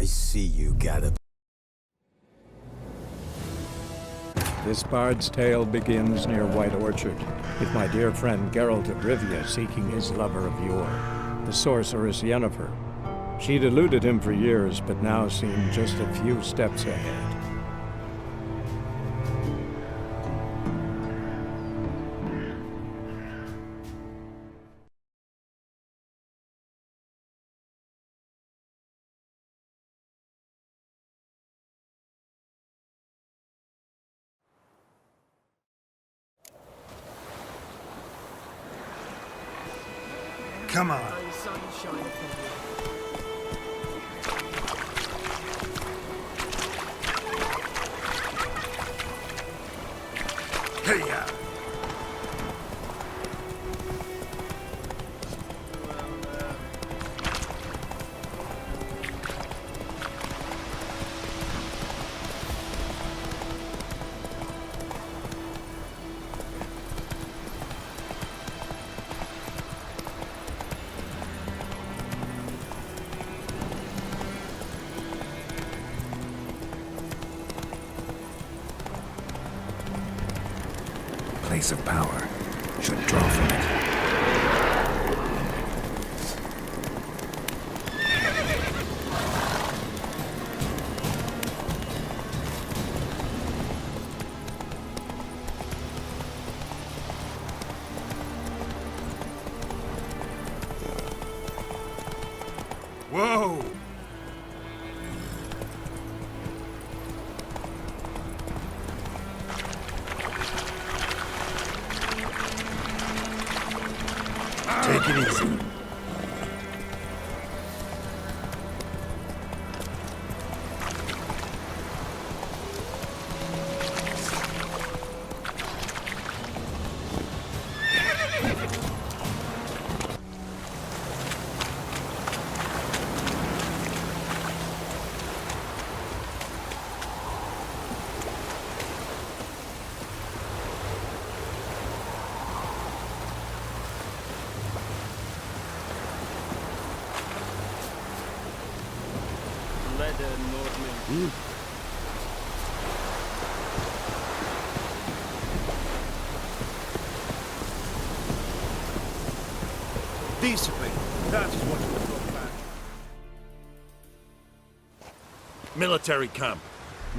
see you got a... This bard's tale begins near White Orchard, with my dear friend Geralt of Rivia seeking his lover of yore, the sorceress Yennefer. She'd eluded him for years, but now seemed just a few steps ahead. Come on. Hey-ya! Place of power should draw from it. Whoa! Take it easy. Decently. That is what you look back. Military camp.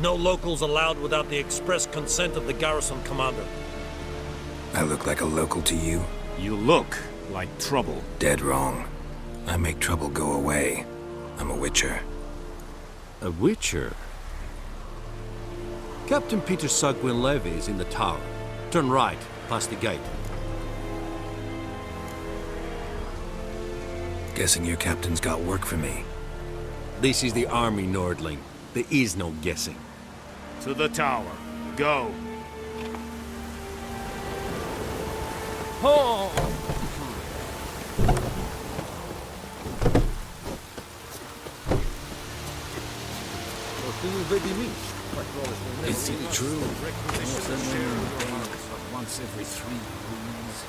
No locals allowed without the express consent of the garrison commander. I look like a local to you? You look like trouble. Dead wrong. I make trouble go away. I'm a witcher. A witcher? Captain Peter Sugwin Levy is in the tower. Turn right, past the gate. Guessing your captain's got work for me. This is the army, Nordling. There is no guessing. To the tower. Go. Oh! Is it true? Once every 3 moons.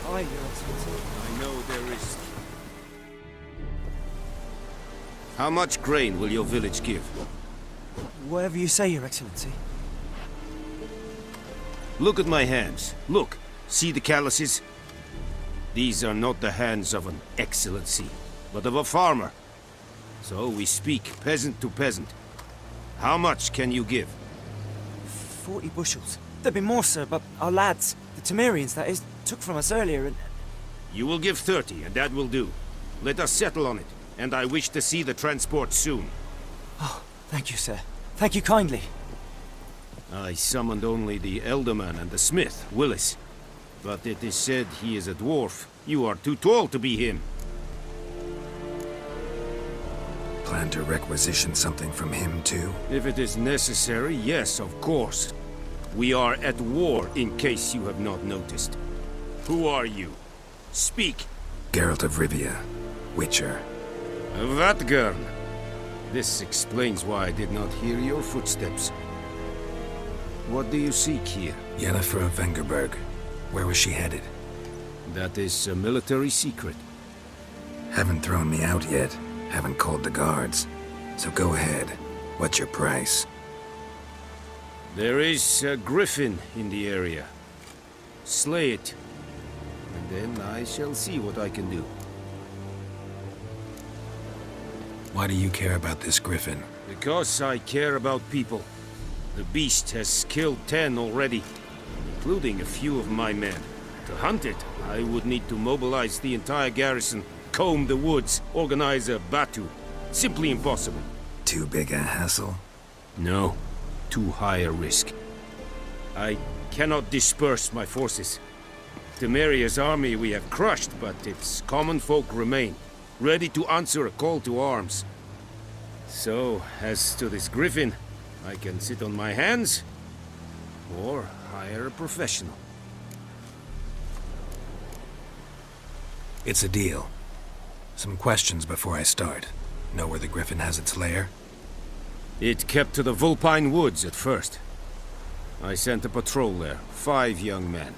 Aye, Your Excellency. I know there is. How much grain will your village give? Whatever you say, Your Excellency. Look at my hands. Look. See the calluses? These are not the hands of an excellency, but of a farmer. So we speak peasant to peasant. How much can you give? 40 bushels. There'd be more, sir, but our lads, the Temerians, that is, took from us earlier and... You will give 30, and that will do. Let us settle on it, and I wish to see the transport soon. Oh, thank you, sir. Thank you kindly. I summoned only the Elderman and the smith, Willis. But it is said he is a dwarf. You are too tall to be him. Plan to requisition something from him, too? If it is necessary, yes, of course. We are at war, in case you have not noticed. Who are you? Speak. Geralt of Rivia, Witcher. Vatgern. This explains why I did not hear your footsteps. What do you seek here? Yennefer of Vengerberg. Where was she headed? That is a military secret. Haven't thrown me out yet. Haven't called the guards. So go ahead. What's your price? There is a griffin in the area. Slay it, and then I shall see what I can do. Why do you care about this griffin? Because I care about people. The beast has killed 10 already, including a few of my men. To hunt it, I would need to mobilize the entire garrison, comb the woods, organize a batu. Simply impossible. Too big a hassle? No, too high a risk. I cannot disperse my forces. Temeria's army we have crushed, but its common folk remain, ready to answer a call to arms. So, as to this griffin, I can sit on my hands, or hire a professional. It's a deal. Some questions before I start. Know where the griffin has its lair? It kept to the Vulpine Woods at first. I sent a patrol there, 5 young men.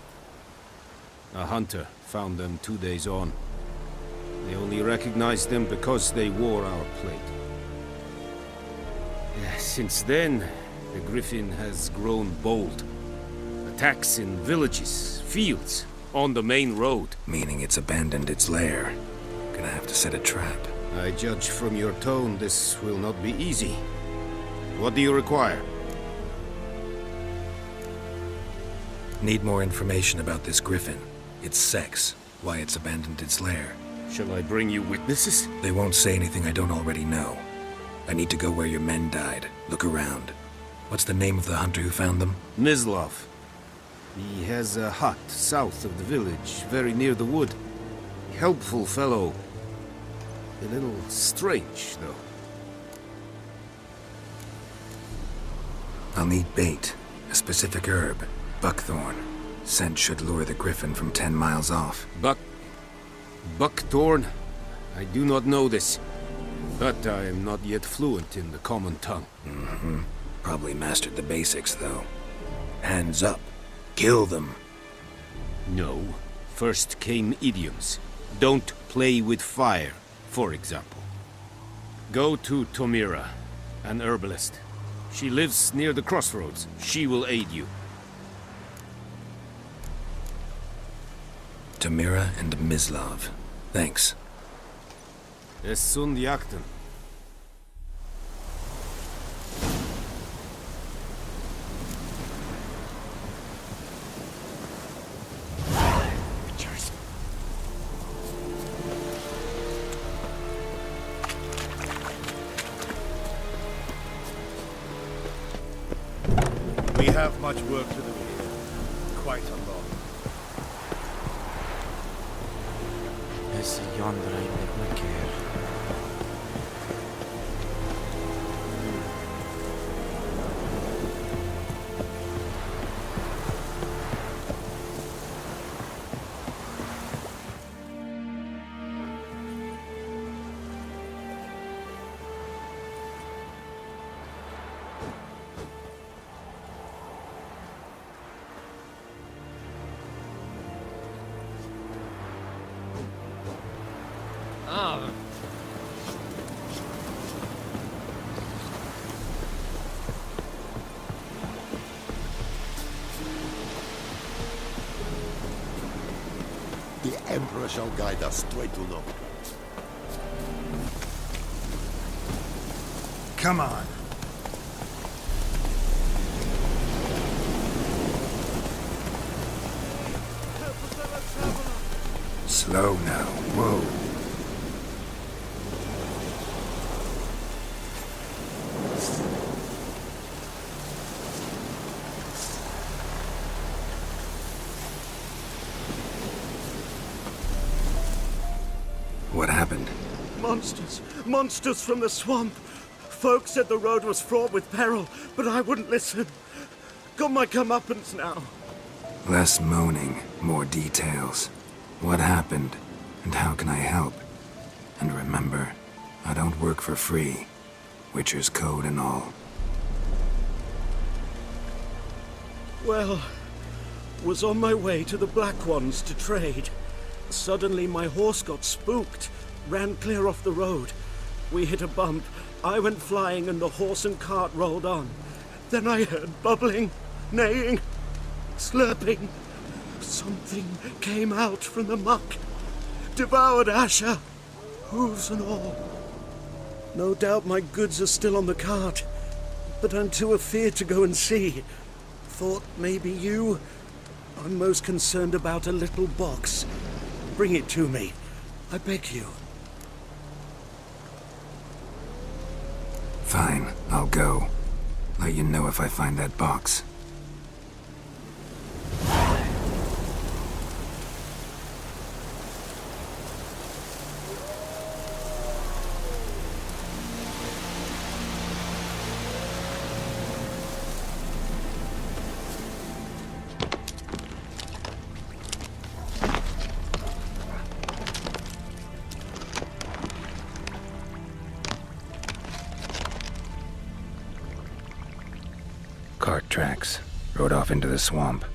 A hunter found them 2 days on. They only recognized them because they wore our plate. Since then, the griffin has grown bold. Attacks in villages, fields, on the main road. Meaning it's abandoned its lair. Gonna have to set a trap. I judge from your tone this will not be easy. What do you require? Need more information about this griffin. Its sex, why it's abandoned its lair. Shall I bring you witnesses? They won't say anything I don't already know. I need to go where your men died. Look around. What's the name of the hunter who found them? Mislov. He has a hut south of the village, very near the wood. Helpful fellow. A little strange, though. I'll need bait. A specific herb. Buckthorn. Scent should lure the griffin from 10 miles off. Buckthorn? I do not know this. But I am not yet fluent in the common tongue. Mm-hmm. Probably mastered the basics, though. Hands up. Kill them. No. First came idioms. Don't play with fire, for example. Go to Tomira, an herbalist. She lives near the crossroads. She will aid you. Tamira and Mislov. Thanks. Es sunt jakten. We have much work to do here. Quite a lot. Esse yonder ainda me quer. The Emperor shall guide us straight to Nome. Come on. Slow now. Whoa. What happened? Monsters! Monsters from the swamp! Folk said the road was fraught with peril, but I wouldn't listen. Got my comeuppance now. Less moaning, more details. What happened, and how can I help? And remember, I don't work for free. Witcher's code and all. Well, was on my way to the Black Ones to trade. Suddenly my horse got spooked, ran clear off the road. We hit a bump. I went flying and the horse and cart rolled on. Then I heard bubbling, neighing, slurping. Something came out from the muck, devoured Asher, hooves and all. No doubt my goods are still on the cart, but I'm too afeard to go and see. Thought maybe you... I'm most concerned about a little box. Bring it to me, I beg you. Fine, I'll go. Let you know if I find that box. Cart tracks. Rode off into the swamp.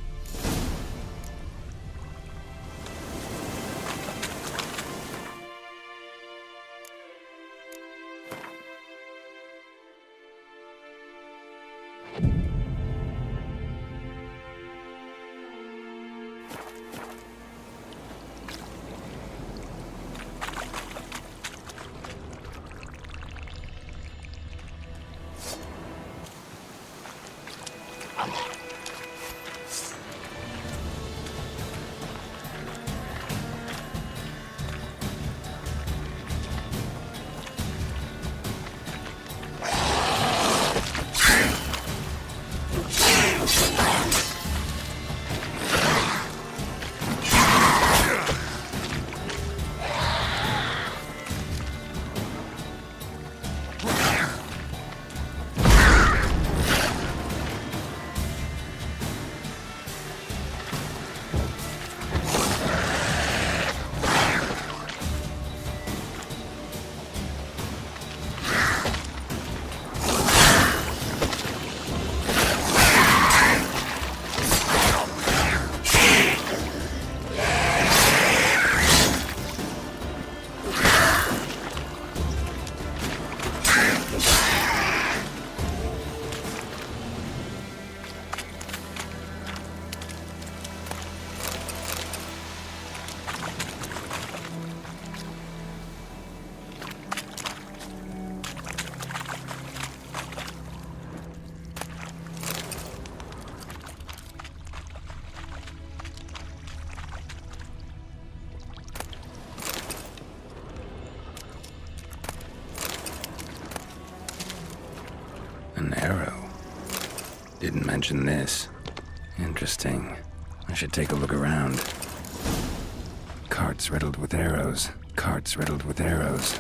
An arrow. Didn't mention this. Interesting. I should take a look around. Carts riddled with arrows. Carts riddled with arrows.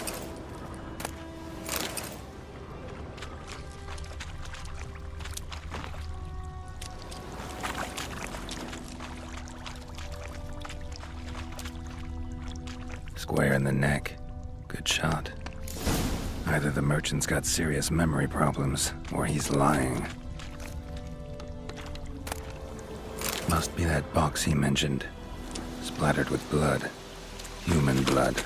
Square in the neck. Good shot. Either the merchant's got serious memory problems, or he's lying. Must be that box he mentioned. Splattered with blood. Human blood.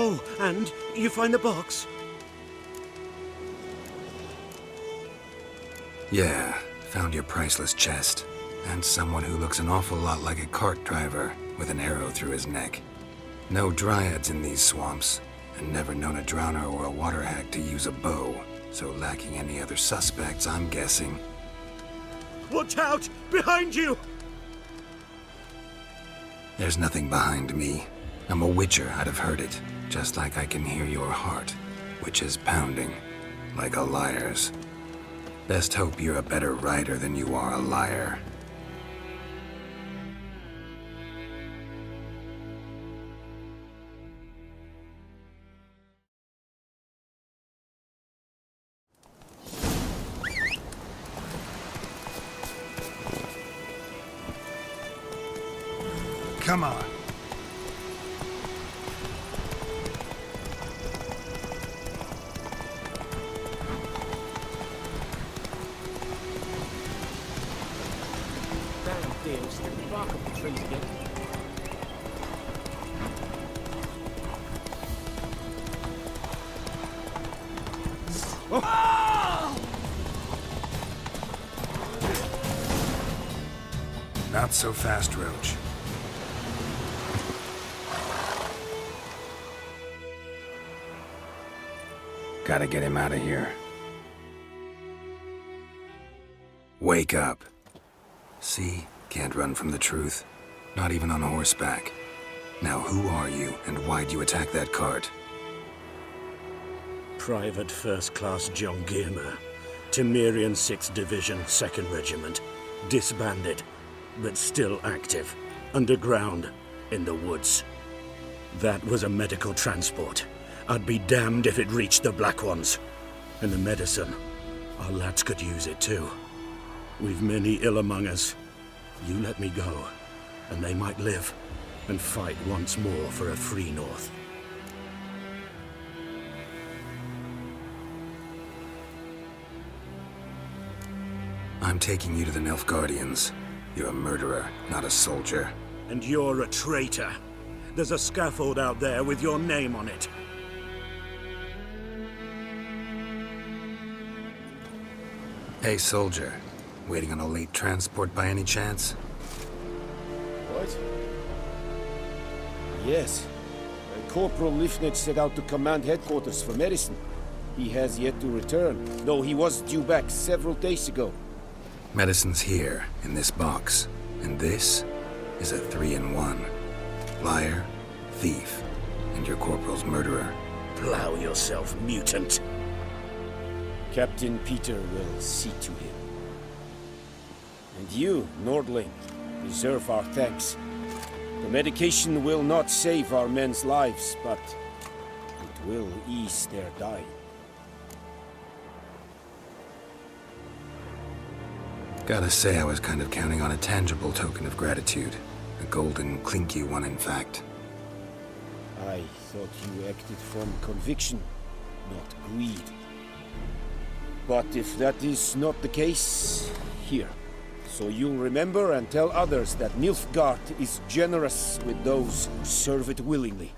Oh, and you find the box? Yeah, found your priceless chest. And someone who looks an awful lot like a cart driver, with an arrow through his neck. No dryads in these swamps, and never known a drowner or a water hag to use a bow, so lacking any other suspects, I'm guessing. Watch out! Behind you! There's nothing behind me. I'm a witcher, I'd have heard it, just like I can hear your heart, which is pounding, like a liar's. Best hope you're a better rider than you are a liar. Come on. Damn deal, stick the bark up the trees again. Not so fast, Roach. Gotta get him out of here. Wake up. See? Can't run from the truth. Not even on horseback. Now who are you, and why'd you attack that cart? Private First Class John Giermer, Temerian 6th Division, 2nd Regiment. Disbanded, but still active. Underground, in the woods. That was a medical transport. I'd be damned if it reached the Black Ones. And the medicine, our lads could use it too. We've many ill among us. You let me go, and they might live, and fight once more for a free North. I'm taking you to the Nilfgaardians. You're a murderer, not a soldier. And you're a traitor. There's a scaffold out there with your name on it. Hey, soldier. Waiting on a late transport by any chance? What? Yes. Corporal Lifnitz set out to command headquarters for medicine. He has yet to return, though he was due back several days ago. Medicine's here, in this box. And this is a 3-in-1. Liar, thief, and your corporal's murderer. Plow yourself, mutant. Captain Peter will see to him. And you, Nordling, deserve our thanks. The medication will not save our men's lives, but it will ease their dying. Gotta say, I was kind of counting on a tangible token of gratitude. A golden, clinky one, in fact. I thought you acted from conviction, not greed. But if that is not the case, here. So you'll remember and tell others that Nilfgaard is generous with those who serve it willingly.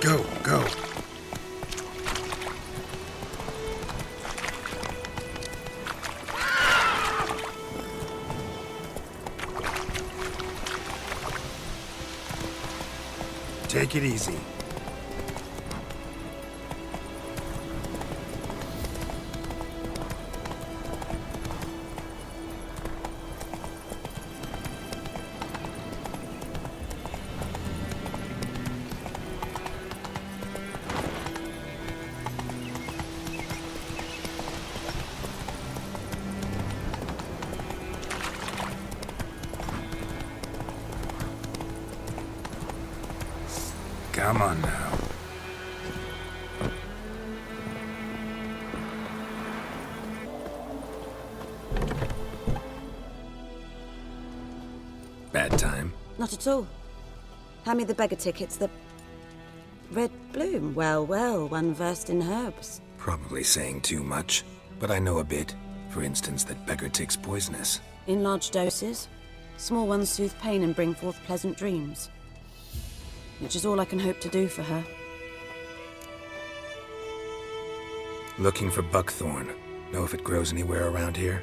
Go, go. Take it easy. Come on now. Bad time? Not at all. Hand me the beggar tickets, the red bloom. Well, well, one versed in herbs. Probably saying too much, but I know a bit. For instance, that beggar tick's poisonous. In large doses. Small ones soothe pain and bring forth pleasant dreams. Which is all I can hope to do for her. Looking for buckthorn. Know if it grows anywhere around here?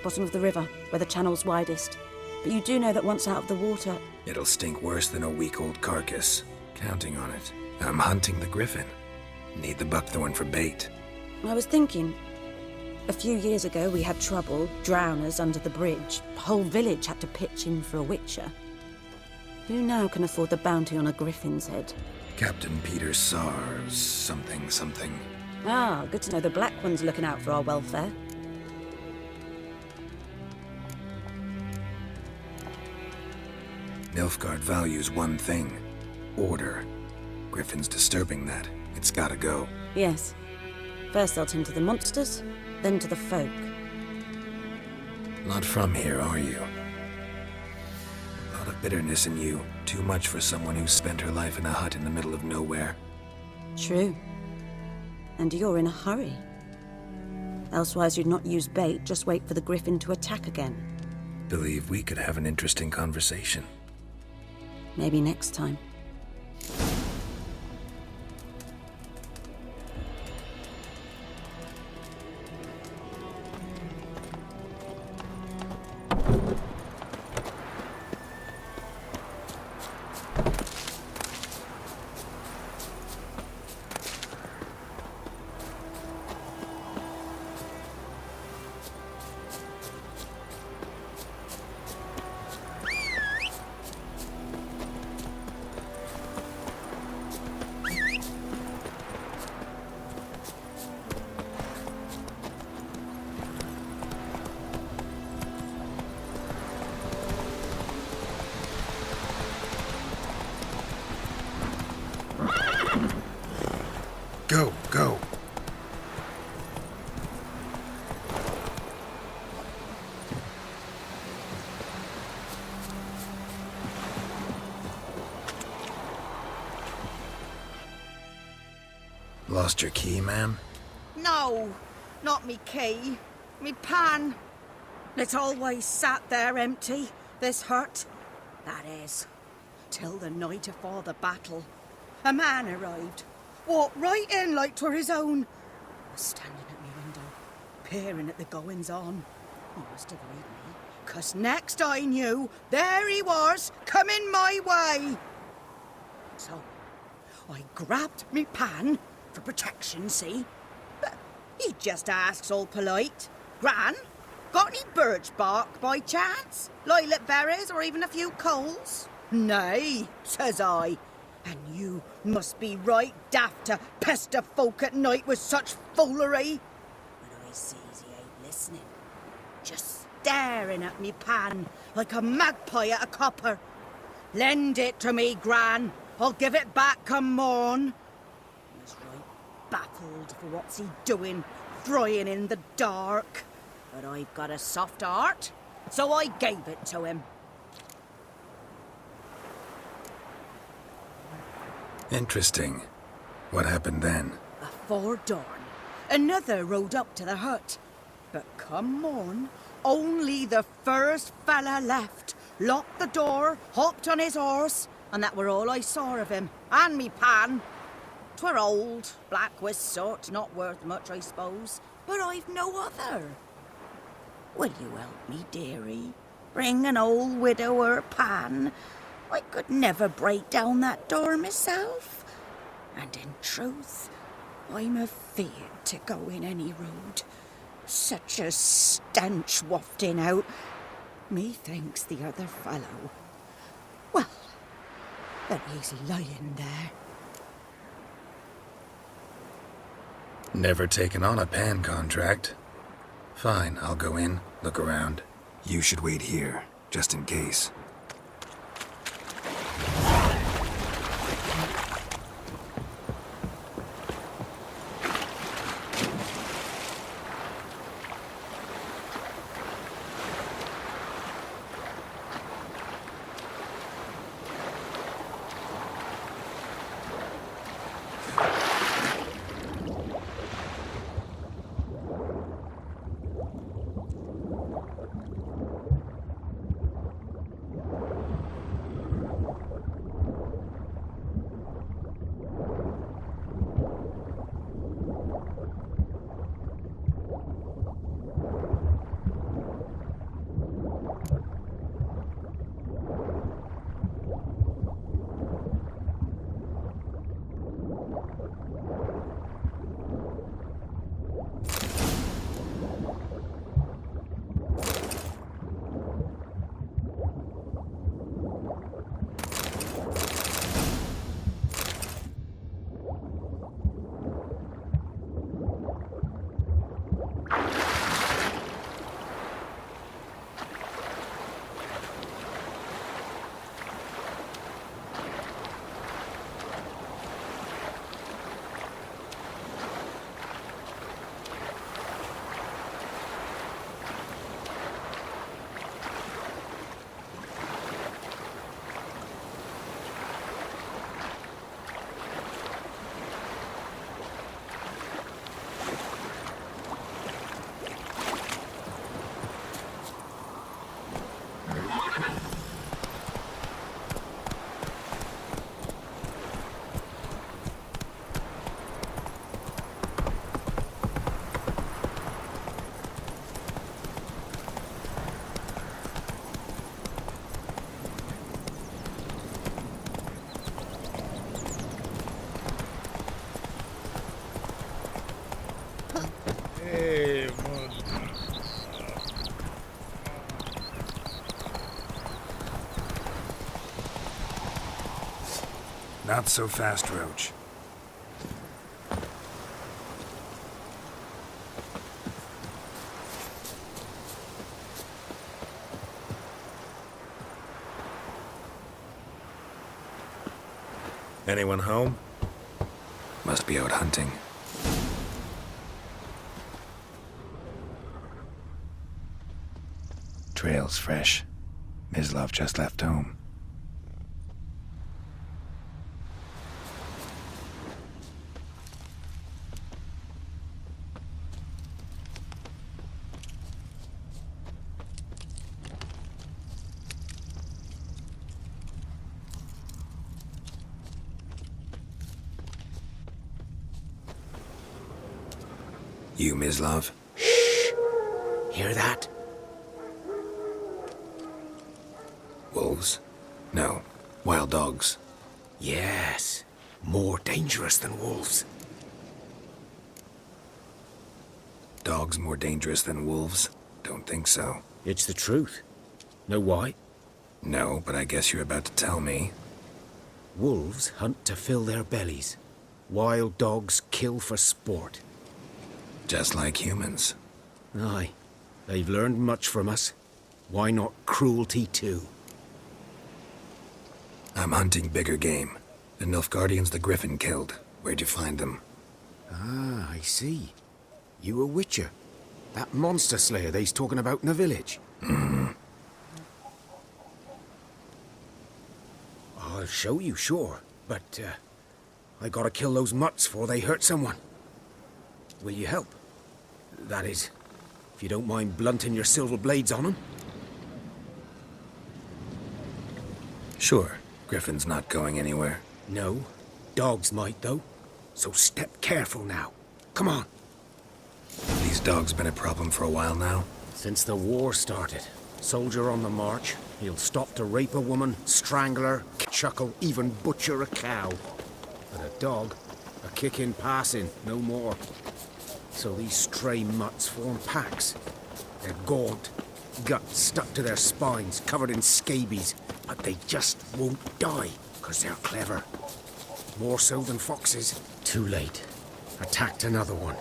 Bottom of the river, where the channel's widest. But you do know that once out of the water... It'll stink worse than a week-old carcass. Counting on it. I'm hunting the griffin. Need the buckthorn for bait. I was thinking... A few years ago, we had trouble, drowners under the bridge. The whole village had to pitch in for a witcher. Who now can afford the bounty on a griffin's head? Captain Peter Sars, something. Ah, good to know the Black One's looking out for our welfare. Nilfgaard values one thing. Order. Griffin's disturbing that. It's gotta go. Yes. First they'll tend to the monsters, then to the folk. Not from here, are you? A lot of bitterness in you. Too much for someone who spent her life in a hut in the middle of nowhere. True. And you're in a hurry. Elsewise you'd not use bait, just wait for the griffin to attack again. Believe we could have an interesting conversation. Maybe next time. Go. Lost your key, ma'am? No, not me key. Me pan. It's always sat there empty, this hut. That is, till the night afore the battle. A man arrived. Walked right in like 'twere his own. Was standing at me window, peering at the goings-on. He must have read me, 'cause next I knew, there he was, coming my way. So, I grabbed me pan, for protection, see? But he just asks all polite, Gran, got any birch bark by chance? Lilac berries or even a few coals? Nay, says I. And you must be right daft to pester folk at night with such foolery. But I sees he ain't listening. Just staring at me pan like a magpie at a copper. Lend it to me, Gran. I'll give it back come morn. He was right baffled for what's he doing, frying in the dark. But I've got a soft heart, so I gave it to him. Interesting. What happened then? Afore dawn, another rode up to the hut. But come morn, only the first fella left, locked the door, hopped on his horse, and that were all I saw of him, and me pan. 'Twere old, black with soot, not worth much, I suppose, but I've no other. Will you help me, dearie? Bring an old widower pan? I could never break down that door myself. And in truth, I'm afeard to go in any road. Such a stench wafting out. Methinks the other fellow... Well, that he's lying there. Never taken on a pan contract. Fine, I'll go in, look around. You should wait here, just in case. Not so fast, Roach. Anyone home? Must be out hunting. Trail's fresh. Mislov just left home. You, Mislov? Shh! Hear that? Wolves? No. Wild dogs. Yes. More dangerous than wolves. Dogs more dangerous than wolves? Don't think so. It's the truth. Know why? No, but I guess you're about to tell me. Wolves hunt to fill their bellies. Wild dogs kill for sport. Just like humans. Aye. They've learned much from us. Why not cruelty too? I'm hunting bigger game. The Nilfgaardians the Griffin killed. Where'd you find them? Ah, I see. You a witcher. That monster slayer they's talking about in the village. Mm-hmm. I'll show you, sure. But, I gotta kill those mutts before they hurt someone. Will you help? That is, if you don't mind blunting your silver blades on them. Sure. Griffin's not going anywhere. No. Dogs might, though. So step careful now. Come on. These dogs been a problem for a while now? Since the war started. Soldier on the march. He'll stop to rape a woman, strangle her, chuckle, even butcher a cow. But a dog, a kick in passing, no more. So these stray mutts form packs. They're gaunt, guts stuck to their spines, covered in scabies. But they just won't die, 'cause they're clever. More so than foxes. Too late. Attacked another one.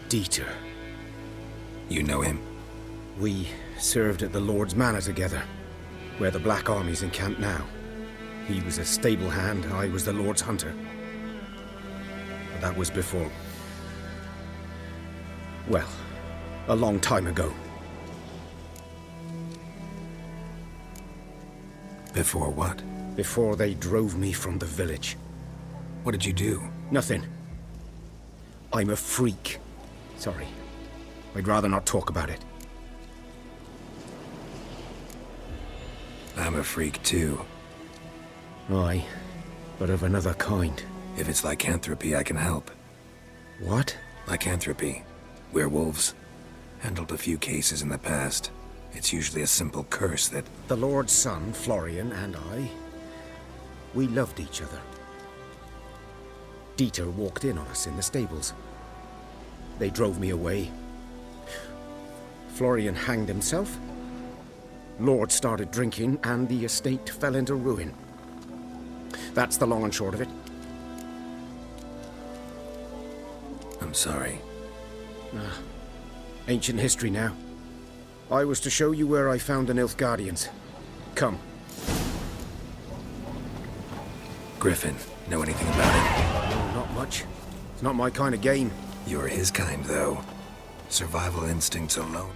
Dieter. You know him? We served at the Lord's Manor together, where the Black Army's encamped now. He was a stable hand, I was the Lord's hunter. But that was before... well, a long time ago. Before what? Before they drove me from the village. What did you do? Nothing. I'm a freak. Sorry. I'd rather not talk about it. I'm a freak too. Aye, but of another kind. If it's lycanthropy, I can help. What? Lycanthropy. Werewolves. Handled a few cases in the past. It's usually a simple curse that... The Lord's son, Florian, and I... we loved each other. Dieter walked in on us in the stables. They drove me away. Florian hanged himself. Lord started drinking, and the estate fell into ruin. That's the long and short of it. I'm sorry. Ancient history now. I was to show you where I found the Nilfgaardians. Come. Griffin, know anything about it? No, not much. It's not my kind of game. You're his kind, though. Survival instincts alone.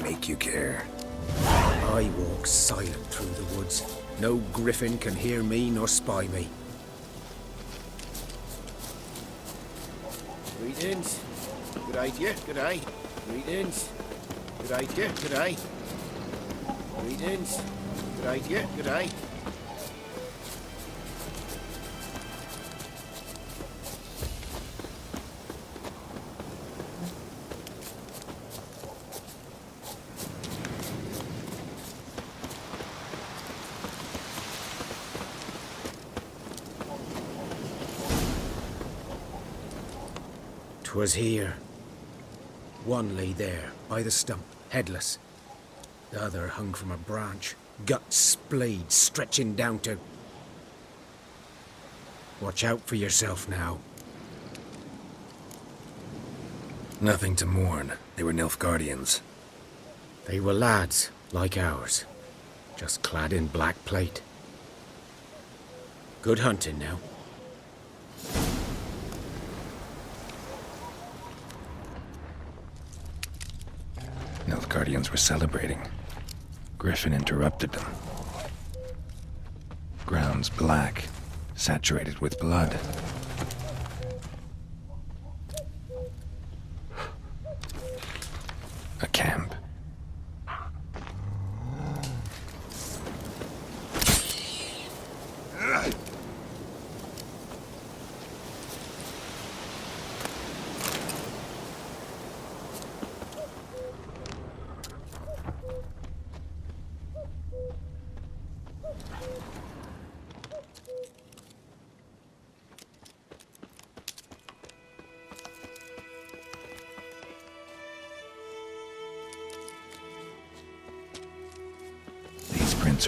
Make you care. I walk silent through the woods. No griffin can hear me nor spy me. Greetings. Good idea, good eye. Greetings. Good idea, good eye. Greetings. Good idea, good eye. 'Twas here. One lay there, by the stump, headless. The other hung from a branch, guts splayed, stretching down to... Watch out for yourself now. Nothing to mourn. They were Nilfgaardians. They were lads, like ours, just clad in black plate. Good hunting now. Nilfgaardians were celebrating. Griffin interrupted them. Ground's black, saturated with blood. A camp.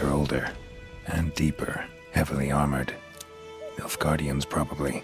Are older and deeper, heavily armored. Nilfgaardians, probably.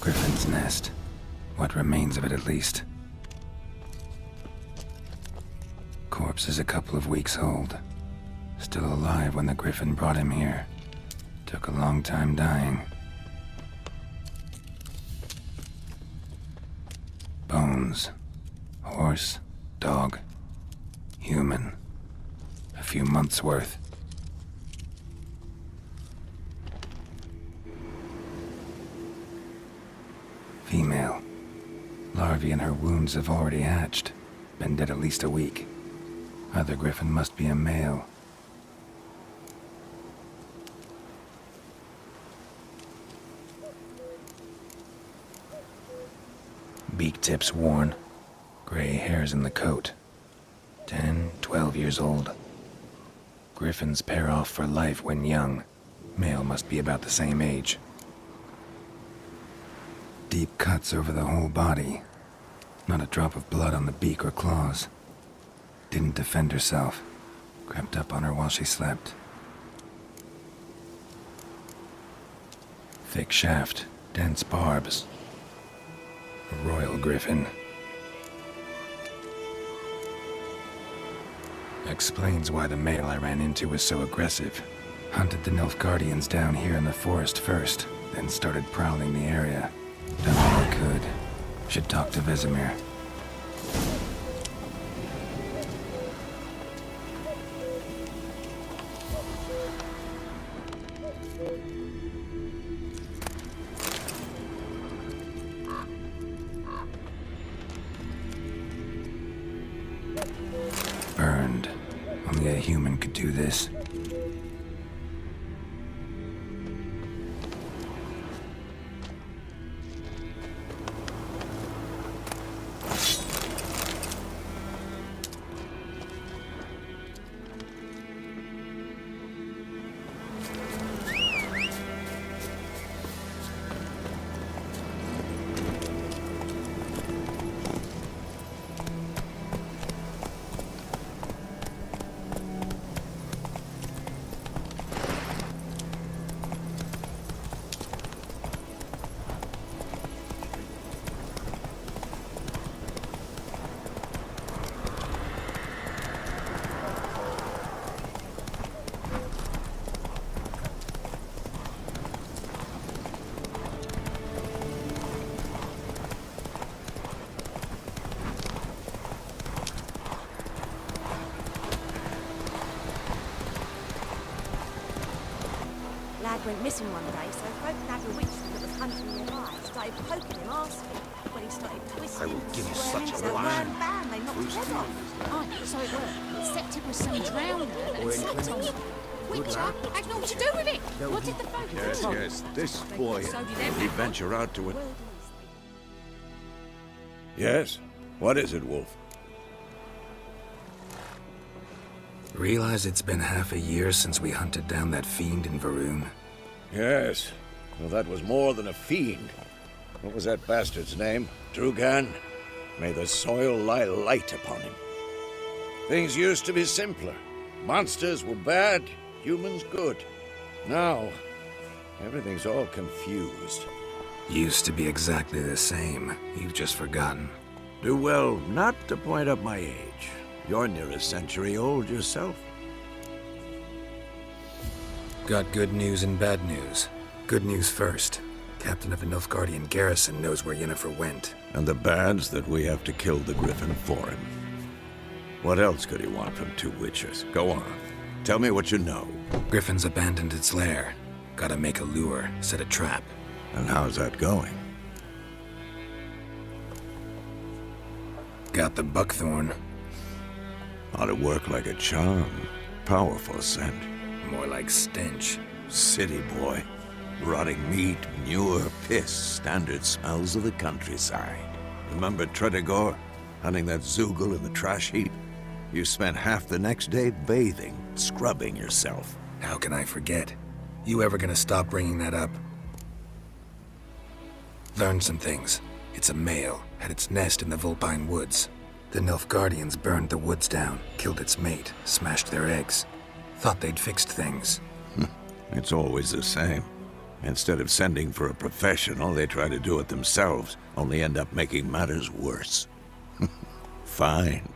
Griffin's nest. What remains of it, at least. Corpse is a couple of weeks old. Still alive when the Griffin brought him here. Took a long time dying. Bones. Horse, dog, human. A few months' worth. Female. Larvae in her wounds have already hatched. Been dead at least a week. Other Griffin must be a male. Beak tips worn. Gray hairs in the coat. 10, 12 years old. Griffins pair off for life when young. Male must be about the same age. Deep cuts over the whole body. Not a drop of blood on the beak or claws. Didn't defend herself. Crept up on her while she slept. Thick shaft, dense barbs. A royal griffin. Explains why the male I ran into was so aggressive. Hunted the Nilfgaardians down here in the forest first, then started prowling the area. Done all I could. Should talk to Vesemir. Burned. Only a human could do this. Lad went missing one day, so folk nabbed a witch that was hunting nearby. Started poking him, asking. When he started twisting, I will give you such a so line. bam, they knocked his head off. Oh, so it worked. Septic was some drowner and Septic. Witcher had naught to do with it. What did the folk do? Yes, this boy. So did We everyone. venture out to it. Yes? What is it, Wolf? Realize it's been half a year since we hunted down that fiend in Varun? Yes. Well, that was more than a fiend. What was that bastard's name? Drugan? May the soil lie light upon him. Things used to be simpler. Monsters were bad, humans good. Now, everything's all confused. Used to be exactly the same. You've just forgotten. Do well not to point up my age. You're near a century old yourself. Got good news and bad news. Good news first. Captain of the Nilfgaardian garrison knows where Yennefer went. And the bad's that we have to kill the Griffin for him. What else could he want from two witches? Go on. Tell me what you know. Griffin's abandoned its lair. Gotta make a lure, set a trap. And how's that going? Got the buckthorn. Ought to work like a charm. Powerful scent. More like stench. City boy. Rotting meat, manure, piss, standard smells of the countryside. Remember Tredegor? Hunting that Zoogle in the trash heap? You spent half the next day bathing, scrubbing yourself. How can I forget? You ever gonna stop bringing that up? Learned some things. It's a male, had its nest in the Vulpine Woods. The Nilfgaardians burned the woods down, killed its mate, smashed their eggs. Thought they'd fixed things. It's always the same. Instead of sending for a professional, they try to do it themselves, only end up making matters worse. Fine.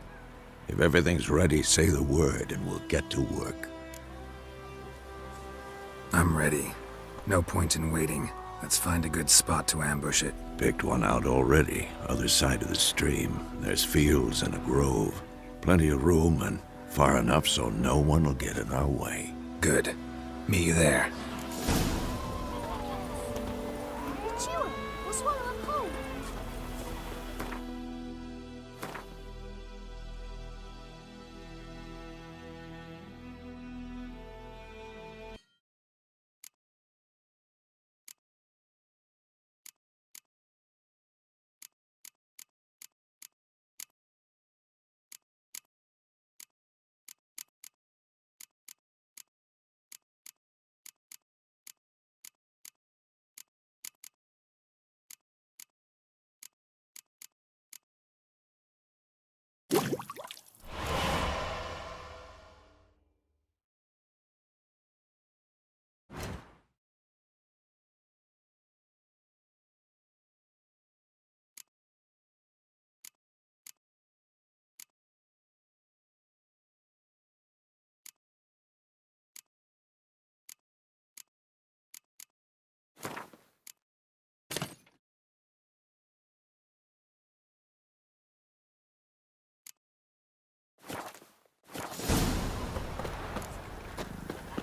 If everything's ready, say the word and we'll get to work. I'm ready. No point in waiting. Let's find a good spot to ambush it. Picked one out already. Other side of the stream. There's fields and a grove. Plenty of room and far enough so no one will get in our way. Good. Meet you there. Chew, we'll swallow a cold.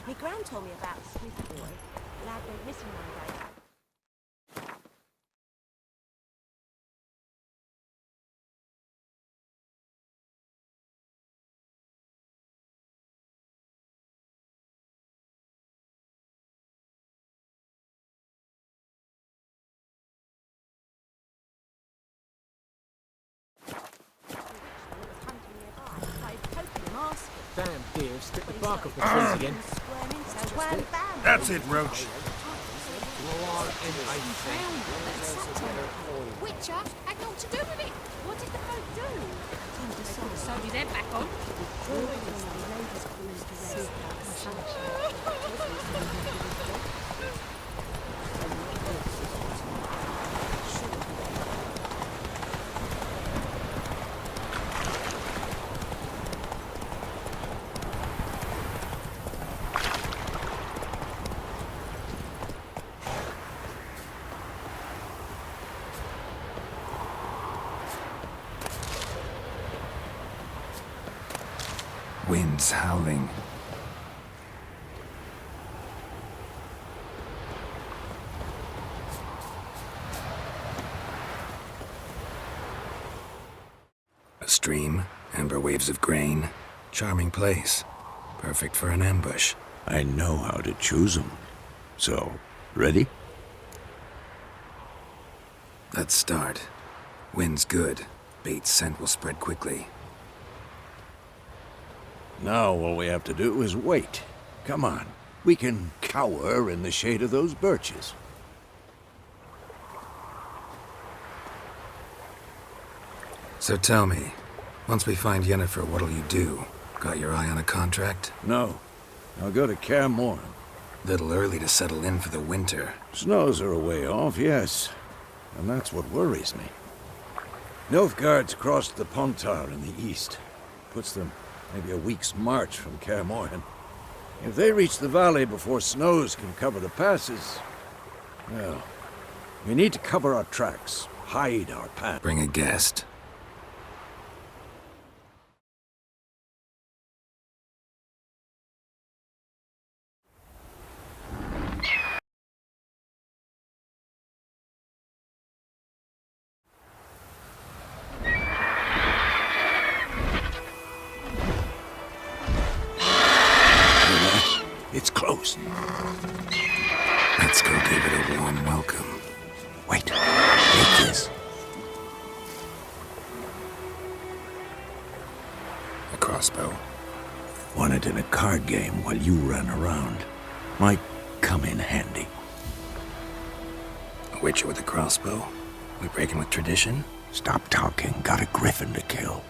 My gran told me about a Smith boy. Lad went missing one day. Damn deer, strip the bark off the trees again. That's it, Roach. Witcher had naught to do with it. What did the folk do? Sewed his head back on. Winds howling. A stream, amber waves of grain. Charming place. Perfect for an ambush. I know how to choose them. So, ready? Let's start. Wind's good. Bait's scent will spread quickly. Now all we have to do is wait. Come on. We can cower in the shade of those birches. So tell me, once we find Yennefer, what'll you do? Got your eye on a contract? No. I'll go to Kaer Morhen. Little early to settle in for the winter. Snows are a way off, yes. And that's what worries me. Nilfgaard's crossed the Pontar in the east. Puts them maybe a week's march from Kaer Morhen. If they reach the valley before snows can cover the passes, well, we need to cover our tracks, hide our path. Bring a guest. It's close. Let's go give it a warm welcome. Wait. Take this. A crossbow. Won it in a card game while you ran around. Might come in handy. A witcher with a crossbow? We breaking with tradition? Stop talking. Got a griffin to kill.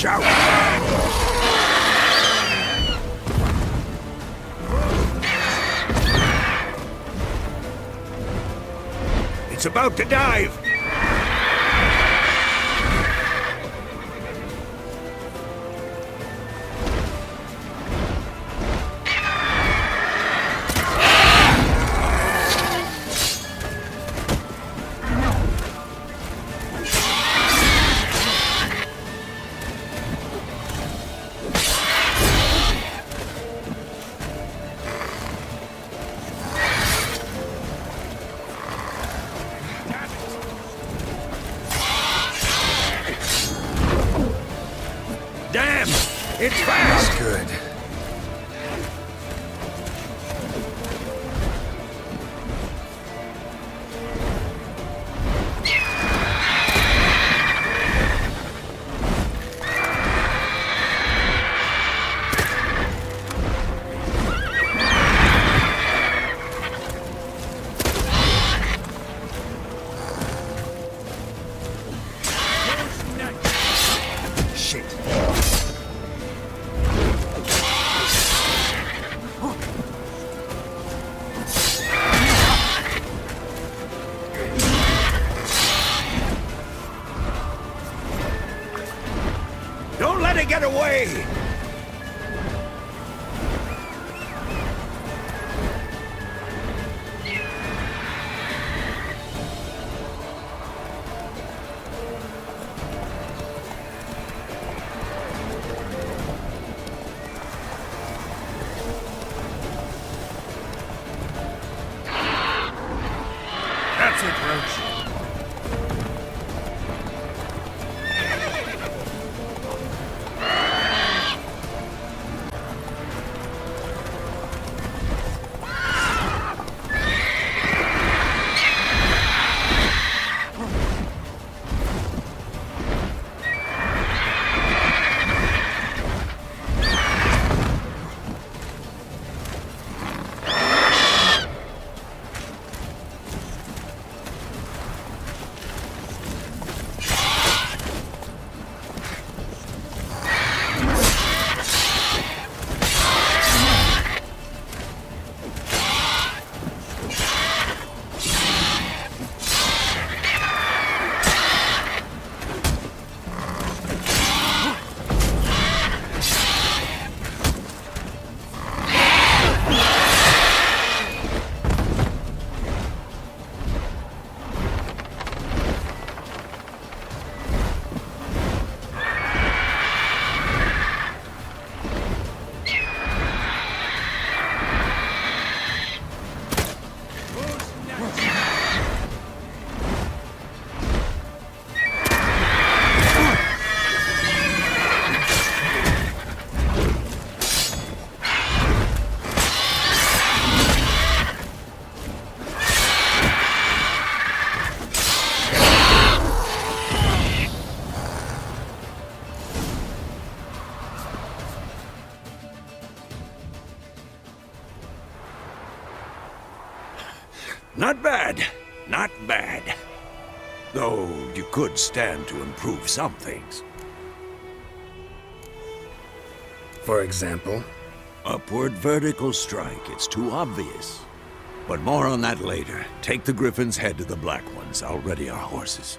Watch out! It's about to dive! Damn! It's fast! Good. Shit. Don't let it get away! That's it, Roach. Not bad. Not bad. Though you could stand to improve some things. For example? Upward vertical strike. It's too obvious. But more on that later. Take the Griffin's head to the Black Ones. I'll ready our horses.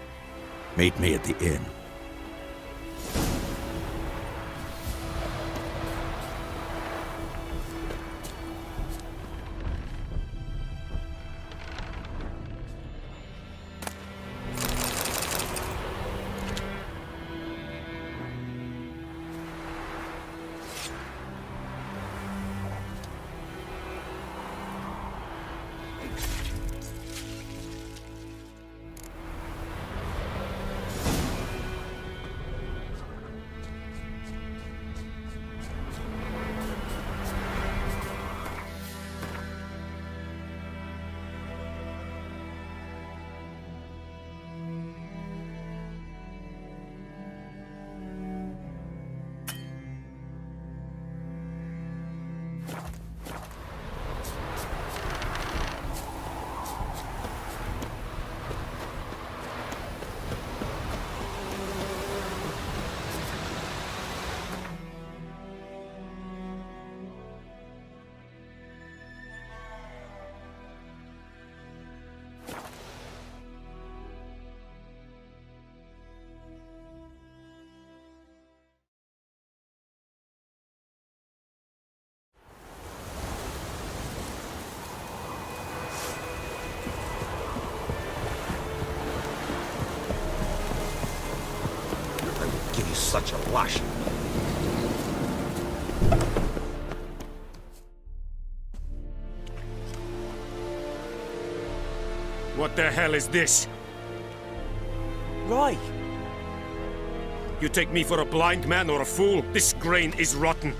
Meet me at the inn. such a lash. What the hell is this? Right. You take me for a blind man or a fool? This grain is rotten.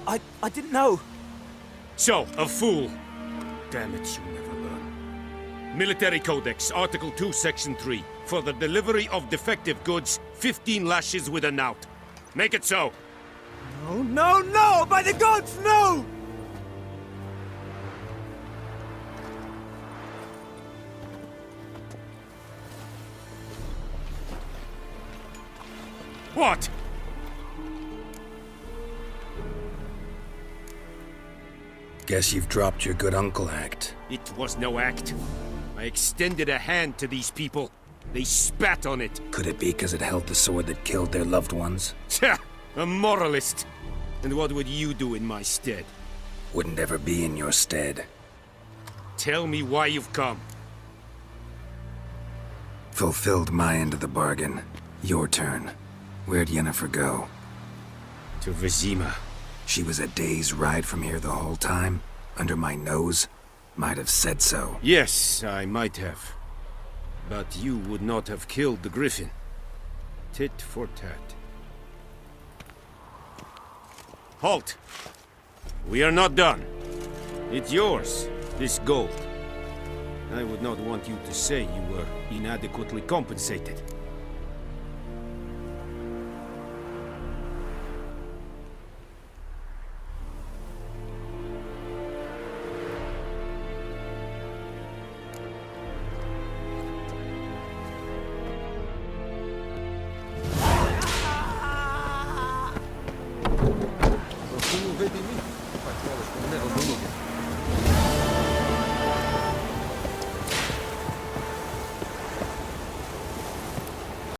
I didn't know. So, a fool. Damn it, you never learn. Military Codex, Article 2, Section 3. For the delivery of defective goods, 15 lashes with a knout. Make it so. No, no, no! By the gods, no! What? Guess you've dropped your good uncle act. It was no act. I extended a hand to these people. They spat on it. Could it be because it held the sword that killed their loved ones? Tja! A moralist. And what would you do in my stead? Wouldn't ever be in your stead. Tell me why you've come. Fulfilled my end of the bargain. Your turn. Where'd Yennefer go? To Vizima. She was a day's ride from here the whole time? Under my nose? Might have said so. Yes, I might have. But you would not have killed the griffin. Tit for tat. Halt! We are not done. It's yours, this gold. I would not want you to say you were inadequately compensated.